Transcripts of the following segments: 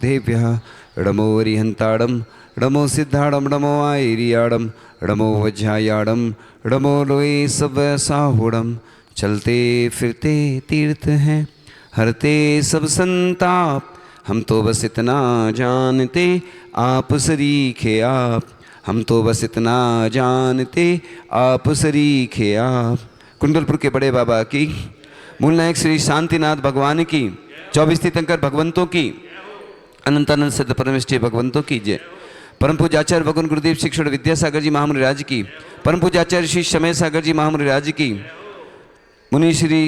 देभ्यः णमो रिहन्ताडं णमो सिद्धाडं णमो आयरियाडं णमो वज्रायाडं णमो लोए सब साहुडं। चलते फिरते तीर्थ हैं हरते सब संताप, हम तो बस इतना जानते आप सरीखे आप, हम तो बस इतना जानते आप सरीखे आप। कुंडलपुर के बड़े बाबा की, मूल नायक श्री शांतिनाथ भगवान की, 24 तीर्थंकर भगवंतों की, अनंत अनंत सिद्ध परमेष्ठी भगवंतों की जय। परम पूज्य आचार्य भगवान गुरुदेव शिक्षण विद्यासागर जी महामुनि राज की, परम पूज्य आचार्य श्री समय सागर जी महामुनि राज की, मुनि श्री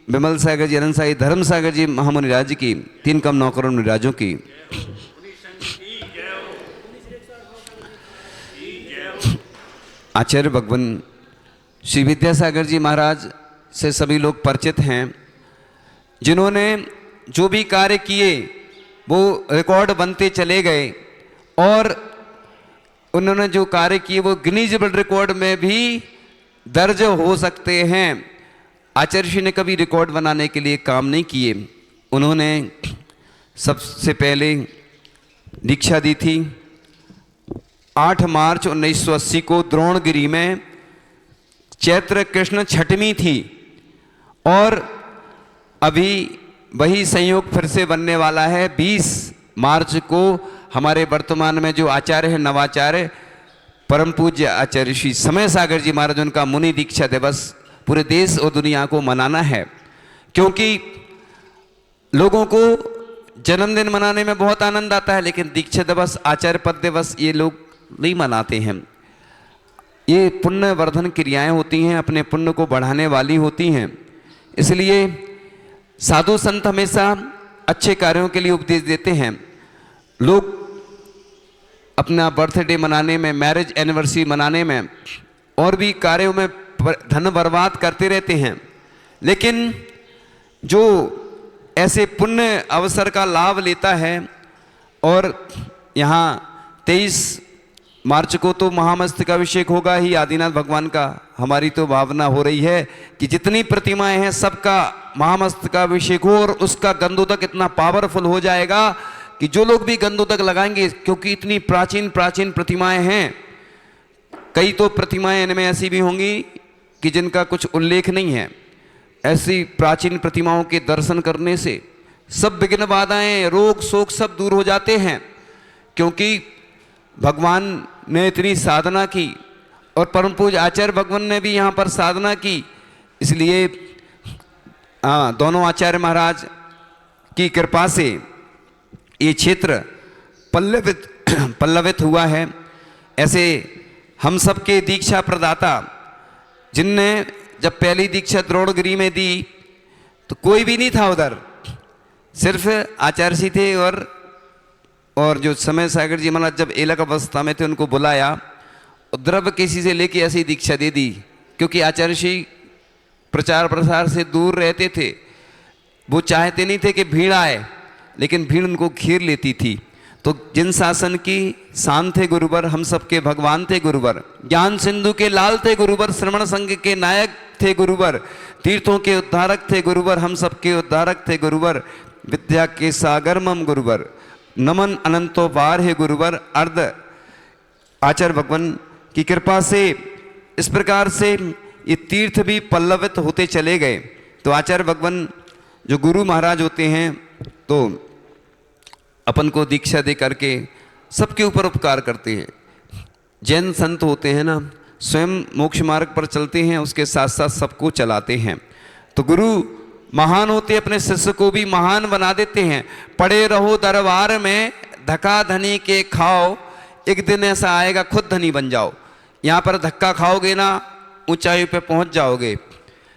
विमल सागर जी, अनंत साई धर्म सागर जी महामुनि राज की, 3 कम 9 करोड़ मुनि राजों की। आचार्य भगवान श्री विद्यासागर जी महाराज से सभी लोग परिचित हैं, जिन्होंने जो भी कार्य किए वो रिकॉर्ड बनते चले गए और उन्होंने जो कार्य किए वो गिनीज वर्ल्ड रिकॉर्ड में भी दर्ज हो सकते हैं। आचार्य श्री ने कभी रिकॉर्ड बनाने के लिए काम नहीं किए। उन्होंने सबसे पहले दीक्षा दी थी 8 मार्च 1980 को द्रोणगिरी में, चैत्र कृष्ण छठवीं थी और अभी वही संयोग फिर से बनने वाला है 20 मार्च को। हमारे वर्तमान में जो आचार्य है नवाचार्य परम पूज्य आचार्य श्री समय सागर जी महाराज, उनका मुनि दीक्षा दिवस पूरे देश और दुनिया को मनाना है, क्योंकि लोगों को जन्मदिन मनाने में बहुत आनंद आता है, लेकिन दीक्षा दिवस, आचार्य पद दिवस ये लोग नहीं मनाते हैं। ये पुण्य वर्धन क्रियाएं होती हैं, अपने पुण्य को बढ़ाने वाली होती हैं। इसलिए साधु संत हमेशा अच्छे कार्यों के लिए उपदेश देते हैं। लोग अपना बर्थडे मनाने में, मैरिज एनिवर्सरी मनाने में और भी कार्यों में धन बर्बाद करते रहते हैं, लेकिन जो ऐसे पुण्य अवसर का लाभ लेता है, और यहाँ 23 मार्च को तो महामस्तकाभिषेक होगा ही आदिनाथ भगवान का। हमारी तो भावना हो रही है कि जितनी प्रतिमाएं हैं सबका महामस्तकाभिषेक हो और उसका गंधोदक इतना पावरफुल हो जाएगा कि जो लोग भी गंधोदक लगाएंगे, क्योंकि इतनी प्राचीन प्राचीन प्रतिमाएं हैं, कई तो प्रतिमाएं इनमें ऐसी भी होंगी कि जिनका कुछ उल्लेख नहीं है। ऐसी प्राचीन प्रतिमाओं के दर्शन करने से सब विघ्न बाधाएं, रोग शोक सब दूर हो जाते हैं, क्योंकि भगवान ने इतनी साधना की और परम पूज्य आचार्य भगवान ने भी यहाँ पर साधना की। इसलिए दोनों आचार्य महाराज की कृपा से ये क्षेत्र पल्लवित हुआ है। ऐसे हम सबके दीक्षा प्रदाता, जिनने जब पहली दीक्षा द्रोणगिरी में दी तो कोई भी नहीं था उधर, सिर्फ आचार्य जी थे और जो समय सागर जी महाराज जब एलक अवस्था में थे उनको बुलाया और द्रव्य किसी से लेके ऐसी दीक्षा दे दी, क्योंकि आचार्य जी प्रचार प्रसार से दूर रहते थे। वो चाहते नहीं थे कि भीड़ आए, लेकिन भीड़ उनको घेर लेती थी। तो जिन शासन की शान थे गुरुवर, हम सबके भगवान थे गुरुवर, ज्ञान सिंधु के लाल थे गुरुवर, श्रवण संघ के नायक थे गुरुवर, तीर्थों के उद्धारक थे गुरुवर, हम सबके उद्धारक थे गुरुवर, विद्या के सागर मम गुरुवर, नमन अनंतो पार है गुरुवर। अर्ध आचार्य भगवान की कृपा से इस प्रकार से ये तीर्थ भी पल्लवित होते चले गए। तो आचार्य भगवान जो गुरु महाराज होते हैं तो अपन को दीक्षा दे करके सबके ऊपर उपकार करते हैं। जैन संत होते हैं ना, स्वयं मोक्ष मार्ग पर चलते हैं, उसके साथ साथ सबको चलाते हैं। तो गुरु महान होते, अपने शिष्य को भी महान बना देते हैं। पड़े रहो दरबार में धक्का धनी के खाओ, एक दिन ऐसा आएगा खुद धनी बन जाओ। यहाँ पर धक्का खाओगे ना ऊंचाई पे पहुँच जाओगे।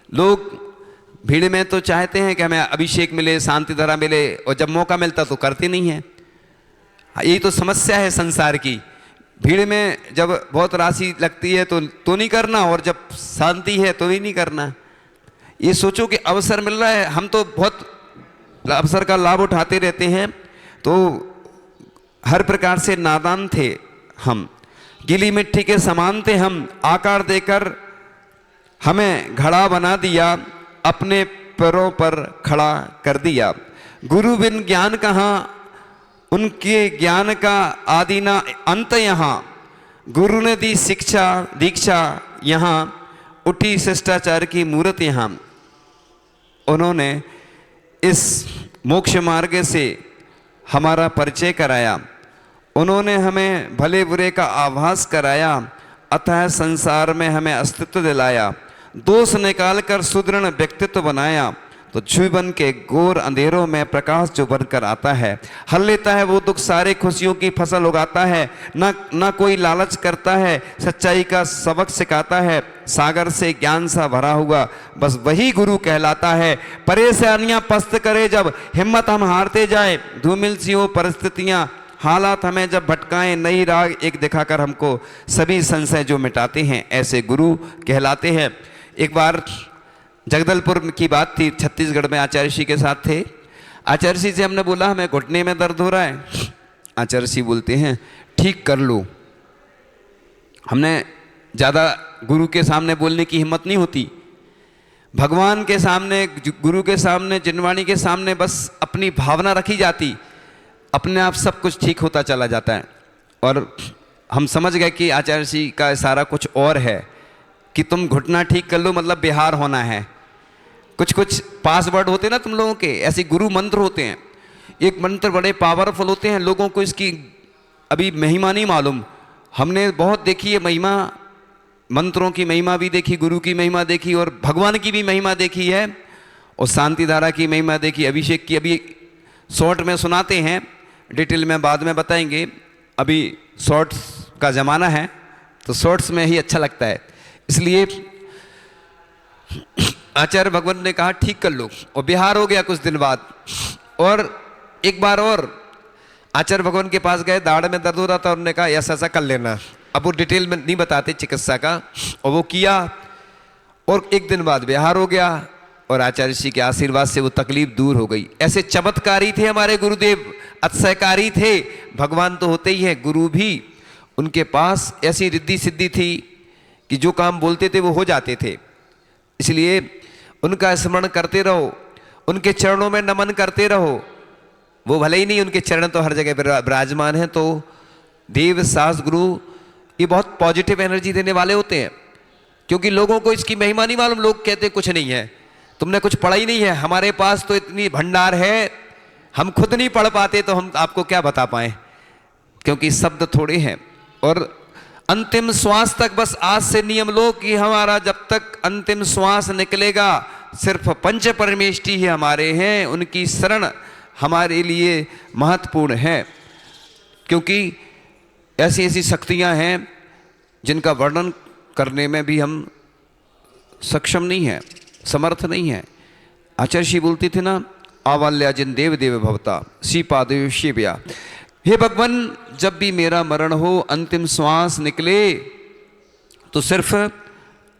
लोग भीड़ में तो चाहते हैं कि हमें अभिषेक मिले, शांति धारा मिले, और जब मौका मिलता तो करते नहीं है। यही तो समस्या है संसार की। भीड़ में जब बहुत राशि लगती है तो नहीं करना, और जब शांति है तो भी नहीं करना। ये सोचो कि अवसर मिल रहा है, हम तो बहुत अवसर का लाभ उठाते रहते हैं। तो हर प्रकार से नादान थे हम, गीली मिट्टी के समान थे हम, आकार देकर हमें घड़ा बना दिया, अपने पैरों पर खड़ा कर दिया। गुरु बिन ज्ञान कहाँ, उनके ज्ञान का आदि ना अंत यहाँ, गुरु ने दी शिक्षा दीक्षा यहाँ, उठी शिष्टाचार की मूर्त यहाँ। उन्होंने इस मोक्ष मार्ग से हमारा परिचय कराया, उन्होंने हमें भले बुरे का आभास कराया, अतः संसार में हमें अस्तित्व दिलाया, दोष निकालकर सुदृढ़ व्यक्तित्व बनाया। तो जीवन के घोर अंधेरों में प्रकाश जो बनकर आता है, हल लेता है वो दुख सारे, खुशियों की फसल उगाता है, ना कोई लालच करता है, सच्चाई का सबक सिखाता है, सागर से ज्ञान सा भरा हुआ बस वही गुरु कहलाता है। परेशानियां पस्त करे जब, हिम्मत हम हारते जाए, धूमिल सी हो परिस्थितियां, हालात हमें जब भटकाएं, नई राग एक दिखाकर हमको सभी संशय जो मिटाते हैं, ऐसे गुरु कहलाते हैं। एक बार जगदलपुर की बात थी, छत्तीसगढ़ में आचार्य श्री के साथ थे। आचार्य श्री से हमने बोला हमें घुटने में दर्द हो रहा है। आचार्य श्री बोलते हैं ठीक कर लो। हमने ज़्यादा गुरु के सामने बोलने की हिम्मत नहीं होती, भगवान के सामने, गुरु के सामने, जिनवाणी के सामने बस अपनी भावना रखी जाती, अपने आप सब कुछ ठीक होता चला जाता है। और हम समझ गए कि आचार्य जी का इशारा कुछ और है कि तुम घुटना ठीक कर लो, मतलब बिहार होना है। कुछ पासवर्ड होते हैं ना तुम लोगों के, ऐसे गुरु मंत्र होते हैं। एक मंत्र बड़े पावरफुल होते हैं, लोगों को इसकी अभी महिमा नहीं मालूम। हमने बहुत देखी है महिमा, मंत्रों की महिमा भी देखी, गुरु की महिमा देखी, और भगवान की भी महिमा देखी है, और शांति धारा की महिमा देखी, अभिषेक की। अभी शॉर्ट में सुनाते हैं, डिटेल में बाद में बताएंगे। अभी शॉर्ट्स का ज़माना है तो शॉर्ट्स में ही अच्छा लगता है, इसलिए आचार्य भगवान ने कहा ठीक कर लो, और बिहार हो गया कुछ दिन बाद। और एक बार और आचार्य भगवान के पास गए, दाढ़ में दर्द हो रहा था, उन्होंने कहा ऐसा ऐसा कर लेना। अब वो डिटेल में नहीं बताते चिकित्सा का, और वो किया, और एक दिन बाद बिहार हो गया, और आचार्य जी के आशीर्वाद से वो तकलीफ दूर हो गई। ऐसे चमत्कारी थे हमारे गुरुदेव, अतिशयकारी थे। भगवान तो होते ही हैं, गुरु भी, उनके पास ऐसी रिद्धि सिद्धि थी कि जो काम बोलते थे वो हो जाते थे। इसलिए उनका स्मरण करते रहो, उनके चरणों में नमन करते रहो। वो भले ही नहीं, उनके चरण तो हर जगह विराजमान हैं। तो देव सास गुरु ये बहुत पॉजिटिव एनर्जी देने वाले होते हैं, क्योंकि लोगों को इसकी महिमा नहीं मालूम। लोग कहते हैं कुछ नहीं है, तुमने कुछ पढ़ा ही नहीं है, हमारे पास तो इतनी भंडार है, हम खुद नहीं पढ़ पाते तो हम आपको क्या बता पाए, क्योंकि शब्द थोड़े हैं। और अंतिम श्वास तक बस आज से नियम लो कि हमारा जब तक अंतिम श्वास निकलेगा सिर्फ पंच परमेष्टि ही हमारे हैं, उनकी शरण हमारे लिए महत्वपूर्ण है। क्योंकि ऐसी ऐसी शक्तियां हैं जिनका वर्णन करने में भी हम सक्षम नहीं है, समर्थ नहीं है। आचार्य श्री बोलती थी ना, आवाल्या जिन देव देव भवता श्रीपादेव शिव्या। हे भगवान, जब भी मेरा मरण हो, अंतिम श्वास निकले, तो सिर्फ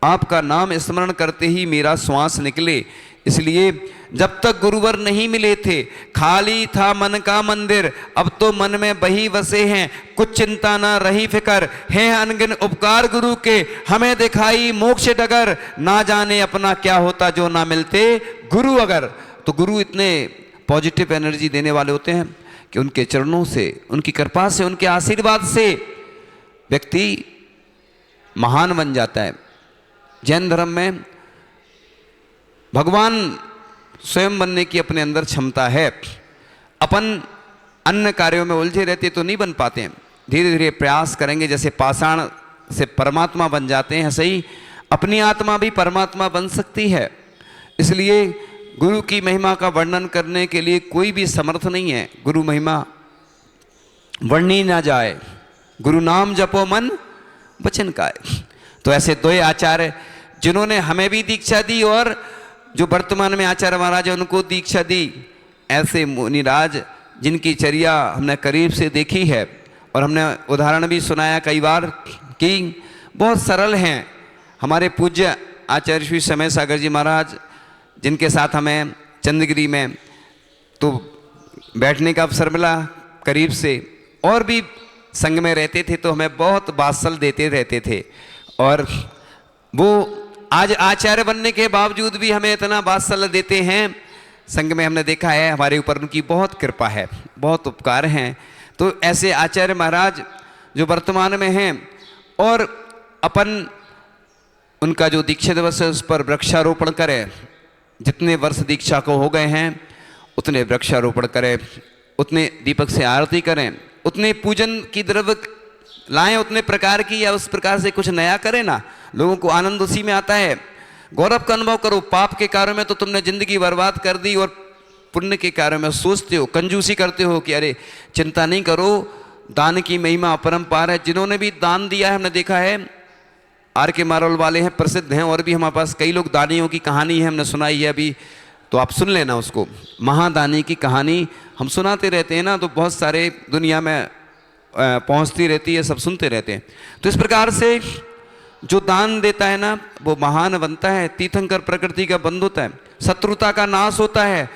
आपका नाम स्मरण करते ही मेरा श्वास निकले। इसलिए जब तक गुरुवर नहीं मिले थे, खाली था मन का मंदिर, अब तो मन में बही बसे हैं, कुछ चिंता ना रही फिकर, है अनगिन उपकार गुरु के, हमें दिखाई मोक्ष डगर, ना जाने अपना क्या होता जो ना मिलते गुरु अगर। तो गुरु इतने पॉजिटिव एनर्जी देने वाले होते हैं कि उनके चरणों से, उनकी कृपा से, उनके आशीर्वाद से व्यक्ति महान बन जाता है। जैन धर्म में भगवान स्वयं बनने की अपने अंदर क्षमता है। अपन अन्य कार्यों में उलझे रहते तो नहीं बन पाते हैं, धीरे धीरे प्रयास करेंगे। जैसे पाषाण से परमात्मा बन जाते हैं, सही अपनी आत्मा भी परमात्मा बन सकती है। इसलिए गुरु की महिमा का वर्णन करने के लिए कोई भी समर्थ नहीं है। गुरु महिमा वर्णी ना जाए, गुरु नाम जपो मन वचन काय। तो ऐसे दो आचार्य जिन्होंने हमें भी दीक्षा दी और जो वर्तमान में आचार्य महाराज उनको दीक्षा दी, ऐसे मुनिराज जिनकी चर्या हमने करीब से देखी है और हमने उदाहरण भी सुनाया कई बार कि बहुत सरल हैं। हमारे पूज्य आचार्य श्री समय सागर जी महाराज, जिनके साथ हमें चंद्रगिरी में तो बैठने का अवसर मिला करीब से, और भी संग में रहते थे तो हमें बहुत वात्सल देते रहते थे। और वो आज आचार्य बनने के बावजूद भी हमें इतना वात्सल्य देते हैं संघ में हमने देखा है, हमारे ऊपर उनकी बहुत कृपा है, बहुत उपकार हैं। तो ऐसे आचार्य महाराज जो वर्तमान में हैं, और अपन उनका जो दीक्षा दिवस है उस पर वृक्षारोपण करें। जितने वर्ष दीक्षा को हो गए हैं उतने वृक्षारोपण करें, उतने दीपक से आरती करें, उतने पूजन की द्रव्य लाएं उतने प्रकार की, या उस प्रकार से कुछ नया करें ना। लोगों को आनंद उसी में आता है। गौरव का अनुभव करो। पाप के कार्यों में तो तुमने जिंदगी बर्बाद कर दी, और पुण्य के कार्यों में सोचते हो, कंजूसी करते हो कि अरे चिंता नहीं करो, दान की महिमा अपरंपार है। जिन्होंने भी दान दिया है, हमने देखा है, आर के मारोल वाले हैं, प्रसिद्ध हैं, और भी हमारे पास कई लोग दानियों की कहानी है, हमने सुनाई है अभी, तो आप सुन लेना उसको। महादानी की कहानी हम सुनाते रहते हैं ना, तो बहुत सारे दुनिया में पहुंचती रहती है, सब सुनते रहते हैं। तो इस प्रकार से जो दान देता है ना, वो महान बनता है। तीर्थंकर प्रकृति का बंधु होता है, शत्रुता का नाश होता है,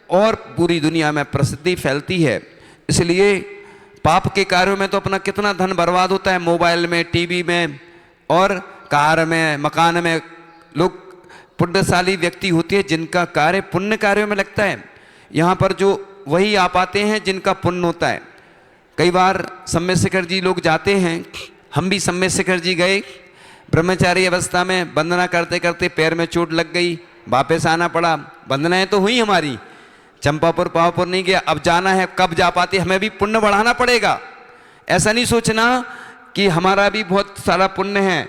और पूरी दुनिया में प्रसिद्धि फैलती है। इसलिए पाप के कार्यों में तो अपना कितना धन बर्बाद होता है, मोबाइल में, टीवी में, और कार में, मकान में। लोग पुण्यशाली व्यक्ति होते हैं जिनका कार्य पुण्य कार्यों में लगता है। यहाँ पर जो वही आ पाते हैं जिनका पुण्य होता है। कई बार सम्य शिखर जी लोग जाते हैं, हम भी सम्य शिखर जी गए, ब्रह्मचारी अवस्था में वंदना करते करते पैर में चोट लग गई, वापस आना पड़ा। वंदनाएं तो हुई हमारी, चंपापुर पावापुर नहीं गया, अब जाना है, कब जा पाते, हमें भी पुण्य बढ़ाना पड़ेगा। ऐसा नहीं सोचना कि हमारा भी बहुत सारा पुण्य है,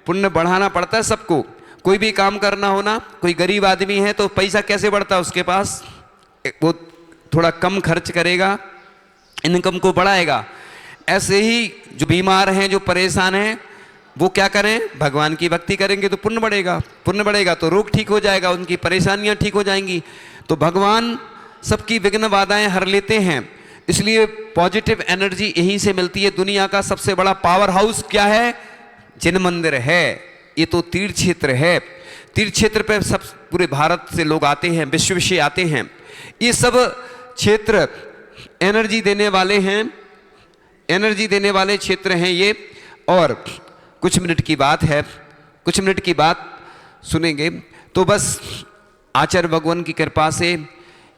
पुण्य बढ़ाना पड़ता है सबको। कोई भी काम करना हो ना, कोई गरीब आदमी है तो पैसा कैसे बढ़ता है उसके पास, वो थोड़ा कम खर्च करेगा, इनकम को बढ़ाएगा। ऐसे ही जो बीमार हैं, जो परेशान हैं, वो क्या करें, भगवान की भक्ति करेंगे तो पुण्य बढ़ेगा, पुण्य बढ़ेगा तो रोग ठीक हो जाएगा, उनकी परेशानियां ठीक हो जाएंगी। तो भगवान सबकी विघ्न बाधाएं हर लेते हैं। इसलिए पॉजिटिव एनर्जी यहीं से मिलती है। दुनिया का सबसे बड़ा पावर हाउस क्या है, जिन मंदिर है, ये तो तीर्थ क्षेत्र है। तीर्थ क्षेत्र पे सब पूरे भारत से लोग आते हैं, विश्व से आते हैं। ये सब क्षेत्र एनर्जी देने वाले हैं, एनर्जी देने वाले क्षेत्र हैं ये। और कुछ मिनट की बात है, कुछ मिनट की बात सुनेंगे तो बस आचार्य भगवान की कृपा से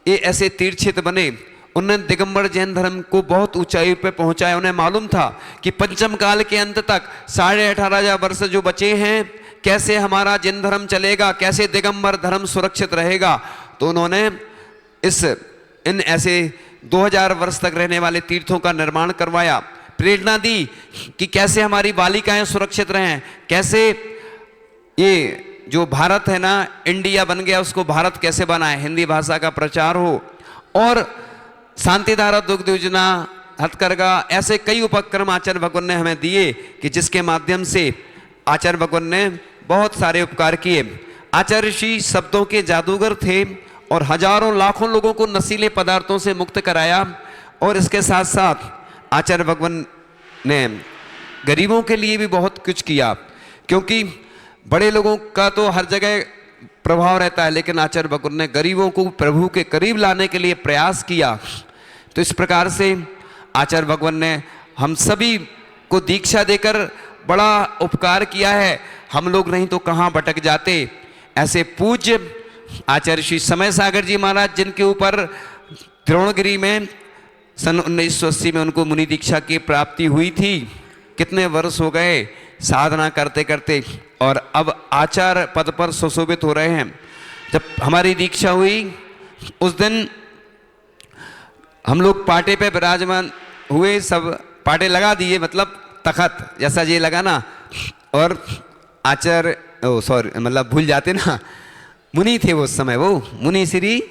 ये ऐसे तीर्थ क्षेत्र बने। उन्होंने दिगंबर जैन धर्म को बहुत ऊंचाई पर पहुंचाया। उन्हें मालूम था कि पंचम काल के अंत तक 18,500 वर्ष जो बचे हैं, कैसे हमारा जैन धर्म चलेगा, कैसे दिगंबर धर्म सुरक्षित रहेगा। तो उन्होंने इन ऐसे 2000 वर्ष तक रहने वाले तीर्थों का निर्माण करवाया, प्रेरणा दी कि कैसे हमारी बालिकाएं सुरक्षित रहें, कैसे ये जो भारत है ना, इंडिया बन गया, उसको भारत कैसे बनाए, हिंदी भाषा का प्रचार हो। और शांतिधारा दुग्ध योजना, हथकरघा, ऐसे कई उपक्रम आचार्य भगवान ने हमें दिए कि जिसके माध्यम से आचार्य भगवान ने बहुत सारे उपकार किए। आचार्य श्री शब्दों के जादूगर थे और हजारों लाखों लोगों को नशीले पदार्थों से मुक्त कराया। और इसके साथ साथ आचार्य भगवान ने गरीबों के लिए भी बहुत कुछ किया, क्योंकि बड़े लोगों का तो हर जगह प्रभाव रहता है, लेकिन आचार्य भगवान ने गरीबों को प्रभु के करीब लाने के लिए प्रयास किया। तो इस प्रकार से आचार्य भगवान ने हम सभी को दीक्षा देकर बड़ा उपकार किया है। हम लोग नहीं तो कहाँ भटक जाते। ऐसे पूज्य आचार्य श्री समय सागर जी महाराज, जिनके ऊपर द्रोणगिरी में सन 1980 में उनको मुनि दीक्षा की प्राप्ति हुई थी। कितने वर्ष हो गए साधना करते करते, और अब आचार्य पद पर सुशोभित हो रहे हैं। जब हमारी दीक्षा हुई उस दिन हम लोग पाटे पे विराजमान हुए, सब पाटे लगा दिए, मतलब तखत जैसा ये लगा ना, और आचार्य मतलब भूल जाते ना, मुनि थे वो समय, वो मुनि श्री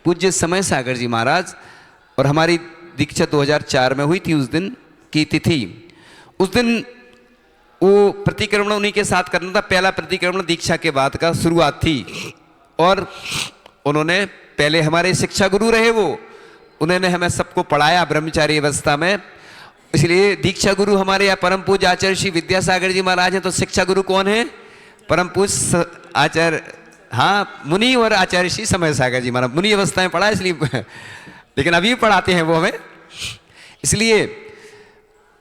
पूज्य समय सागर जी महाराज। और हमारी दीक्षा 2004 में हुई थी, उस दिन की तिथि। उस दिन वो प्रतिक्रमण उन्हीं के साथ करना था। पहला प्रतिक्रमण दीक्षा के बाद का शुरुआत थी। और उन्होंने पहले हमारे शिक्षा गुरु रहे, वो उन्होंने हमें सबको पढ़ाया ब्रह्मचारी अवस्था में। इसलिए दीक्षा गुरु हमारे यहाँ परम पूज्य आचार्य श्री विद्यासागर जी महाराज हैं। तो शिक्षा गुरु कौन है? परम पूज्य आचार्य, हाँ, मुनि और आचार्य श्री समय सागर जी महाराज। मुनि अवस्था में पढ़ा इसलिए, लेकिन अभी पढ़ाते हैं वो हमें। इसलिए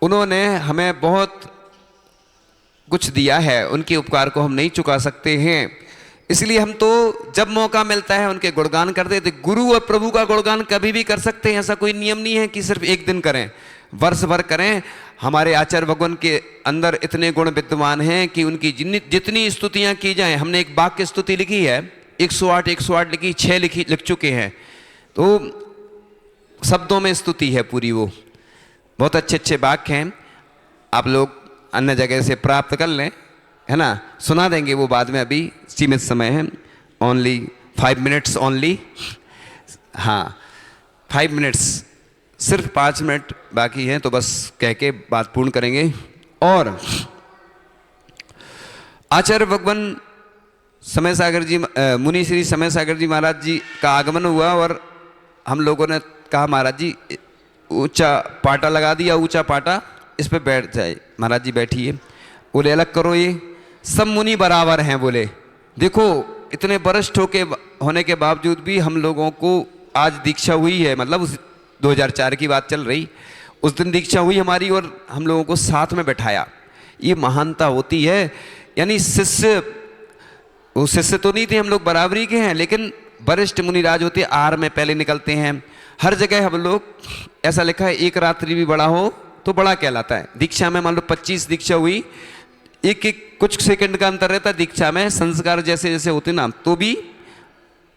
उन्होंने हमें बहुत कुछ दिया है, उनके उपकार को हम नहीं चुका सकते हैं। इसलिए हम तो जब मौका मिलता है उनके गुणगान करते थे। गुरु और प्रभु का गुणगान कभी भी कर सकते हैं, ऐसा कोई नियम नहीं है कि सिर्फ एक दिन करें, वर्ष भर करें। हमारे आचार्य भगवान के अंदर इतने गुण विद्यमान हैं कि उनकी जितनी स्तुतियां की जाएं, हमने एक वाक्य स्तुति लिखी है 108 लिखी, 6 लिख चुके हैं, तो शब्दों में स्तुति है पूरी, वो बहुत अच्छे अच्छे वाक्य हैं। आप लोग अन्य जगह से प्राप्त कर लें, है ना, सुना देंगे वो बाद में, अभी सीमित समय है, ओनली 5 मिनट्स ओनली। हाँ 5 मिनट्स, सिर्फ 5 मिनट बाकी हैं, तो बस कह के बात पूर्ण करेंगे। और आचार्य भगवान समय सागर जी, मुनि श्री समय सागर जी महाराज जी का आगमन हुआ और हम लोगों ने कहा महाराज जी ऊंचा पाटा लगा दिया, ऊंचा पाटा, इस पे बैठ जाए। महाराज जी बैठिए। बोले अलग करो, ये सब मुनि बराबर हैं। बोले देखो इतने वरिष्ठ होने के बावजूद भी हम लोगों को आज दीक्षा हुई है, मतलब उस 2004 की बात चल रही, उस दिन दीक्षा हुई हमारी और हम लोगों को साथ में बैठाया। ये महानता होती है। यानी शिष्य, वो शिष्य तो नहीं थे, हम लोग बराबरी के हैं, लेकिन वरिष्ठ मुनिराज होते आहार में पहले निकलते हैं। हर जगह हम लोग, ऐसा लिखा है एक रात्रि भी बड़ा हो तो बड़ा कहलाता है। दीक्षा में मान लो 25 दीक्षा हुई, एक एक कुछ सेकंड का अंतर रहता है दीक्षा में, संस्कार जैसे जैसे होते ना, तो भी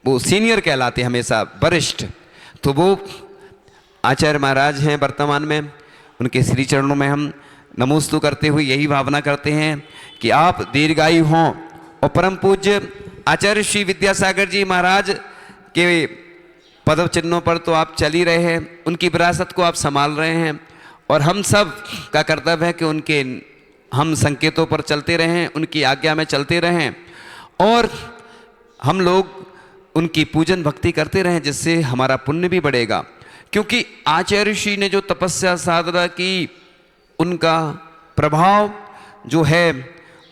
वो सीनियर कहलाते हमेशा, वरिष्ठ। तो वो आचार्य महाराज हैं वर्तमान में, उनके श्री चरणों में हम नमोस्तु करते हुए यही भावना करते हैं कि आप दीर्घायु हों और परम पूज्य आचार्य श्री विद्यासागर जी महाराज के पद चिन्हों पर तो आप चल ही रहे हैं, उनकी विरासत को आप संभाल रहे हैं, और हम सब का कर्तव्य है कि उनके हम संकेतों पर चलते रहें, उनकी आज्ञा में चलते रहें, और हम लोग उनकी पूजन भक्ति करते रहें, जिससे हमारा पुण्य भी बढ़ेगा। क्योंकि आचार्य ऋषि ने जो तपस्या साधना की, उनका प्रभाव जो है,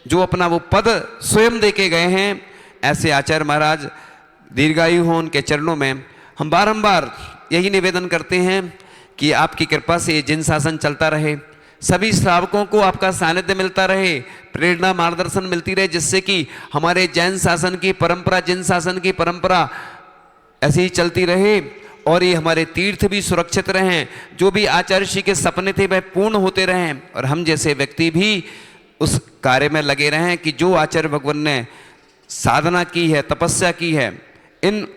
जो अपना वो पद स्वयं दे के गए हैं, ऐसे आचार्य महाराज दीर्घायु हो, उनके चरणों में हम बारंबार यही निवेदन करते हैं कि आपकी कृपा से जिन शासन चलता रहे, सभी श्रावकों को आपका सानिध्य मिलता रहे, प्रेरणा मार्गदर्शन मिलती रहे, जिससे कि हमारे जैन शासन की परंपरा, जिन शासन की परंपरा ऐसी ही चलती रहे, और ये हमारे तीर्थ भी सुरक्षित रहें, जो भी आचार्य श्री के सपने थे वह पूर्ण होते रहें, और हम जैसे व्यक्ति भी उस कार्य में लगे रहें कि जो आचार्य भगवान ने साधना की है, तपस्या की है, इन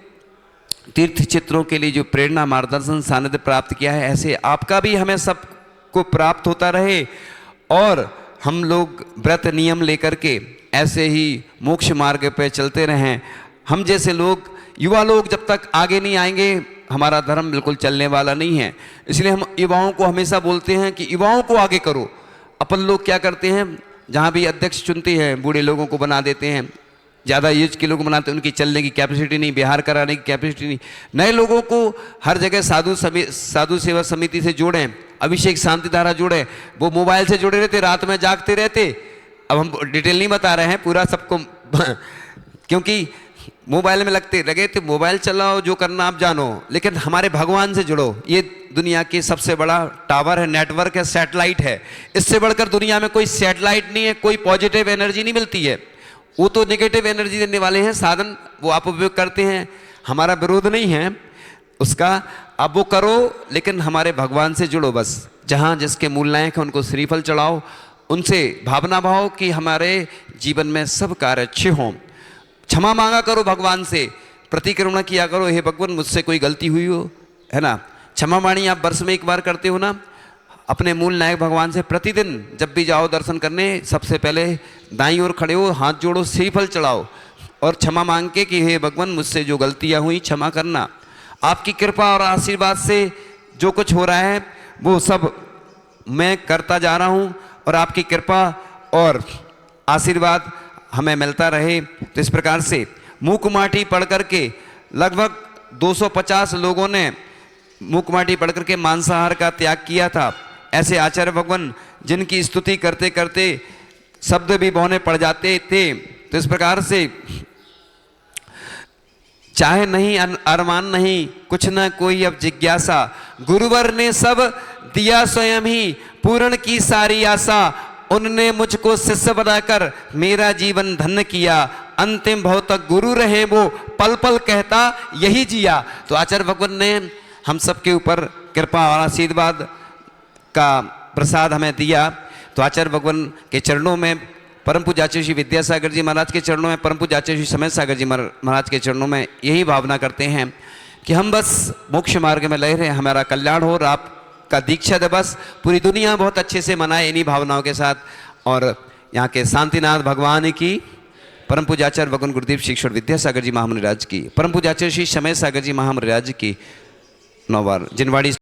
तीर्थ चित्रों के लिए जो प्रेरणा मार्गदर्शन सानिध्य प्राप्त किया है, ऐसे आपका भी हमें सबको प्राप्त होता रहे, और हम लोग व्रत नियम लेकर के ऐसे ही मोक्ष मार्ग पे चलते रहें। हम जैसे लोग, युवा लोग जब तक आगे नहीं आएंगे, हमारा धर्म बिल्कुल चलने वाला नहीं है। इसलिए हम युवाओं को हमेशा बोलते हैं कि युवाओं को आगे करो। अपन लोग क्या करते हैं, जहाँ भी अध्यक्ष चुनते हैं बूढ़े लोगों को बना देते हैं, ज़्यादा एज के लोग बनाते हैं, उनकी चलने की कैपेसिटी नहीं, बिहार कराने की कैपेसिटी नहीं। नए लोगों को हर जगह साधु सेवा समिति से जोड़ें, अभिषेक शांति धारा जोड़ें। वो मोबाइल से जुड़े रहते, रात में जागते रहते। अब हम डिटेल नहीं बता रहे हैं पूरा सबको क्योंकि मोबाइल में लगे थे, मोबाइल चलाओ, जो करना आप जानो, लेकिन हमारे भगवान से जुड़ो। ये दुनिया की सबसे बड़ा टावर है, नेटवर्क है, सैटेलाइट है। इससे बढ़कर दुनिया में कोई सैटेलाइट नहीं है, कोई पॉजिटिव एनर्जी नहीं मिलती है। वो तो नेगेटिव एनर्जी देने वाले हैं साधन, वो आप उपयोग करते हैं, हमारा विरोध नहीं है उसका, आप वो करो, लेकिन हमारे भगवान से जुड़ो। बस जहाँ जिसके मूल नायक है उनको श्रीफल चढ़ाओ, उनसे भावना भाव कि हमारे जीवन में सब कार्य अच्छे हों। क्षमा मांगा करो भगवान से, प्रतिक्रमण किया करो, हे भगवान मुझसे कोई गलती हुई हो, है ना। क्षमा वाणी आप वर्ष में एक बार करते हो ना, अपने मूल नायक भगवान से प्रतिदिन जब भी जाओ दर्शन करने, सबसे पहले दाईं ओर खड़े हो, हाथ जोड़ो, श्रीफल चढ़ाओ और क्षमा मांग के कि हे भगवान मुझसे जो गलतियां हुई क्षमा करना। आपकी कृपा और आशीर्वाद से जो कुछ हो रहा है वो सब मैं करता जा रहा हूं, और आपकी कृपा और आशीर्वाद हमें मिलता रहे। तो इस प्रकार से मुकुमाटी पढ़ करके लगभग 250 लोगों ने मुकुमाटी पढ़ करके मांसाहार का त्याग किया था। ऐसे आचार्य भगवान जिनकी स्तुति करते करते शब्द भी बौने पड़ जाते थे। तो इस प्रकार से चाहे नहीं अरमान नहीं, कुछ न कोई अब जिज्ञासा, गुरुवर ने सब दिया स्वयं ही, पूर्ण की सारी आशा, उनने मुझको शिष्य बनाकर मेरा जीवन धन्य किया, अंतिम भाव तक गुरु रहे वो, पल पल कहता यही जिया। तो आचार्य भगवान ने हम सबके ऊपर कृपा और आशीर्वाद का प्रसाद हमें दिया। तो आचार्य भगवान के चरणों में, परम पूज्य आचार्य श्री विद्यासागर जी महाराज के चरणों में, परम पूज्य आचार्य श्री समय सागर जी महाराज के चरणों में यही भावना करते हैं कि हम बस मोक्ष मार्ग में लह रहे हैं, हमारा कल्याण हो और आपका दीक्षा दिवस पूरी दुनिया बहुत अच्छे से मनाए इन्हीं भावनाओं के साथ। और यहाँ के शांतिनाथ भगवान की, परम पूज्य आचार्य भगवान गुरुदेव श्री ईश्वर विद्यासागर जी महामुनिराज की, परम पूज्य आचार्य श्री समय सागर जी महामुनिराज की 9 बार जिनवाड़ी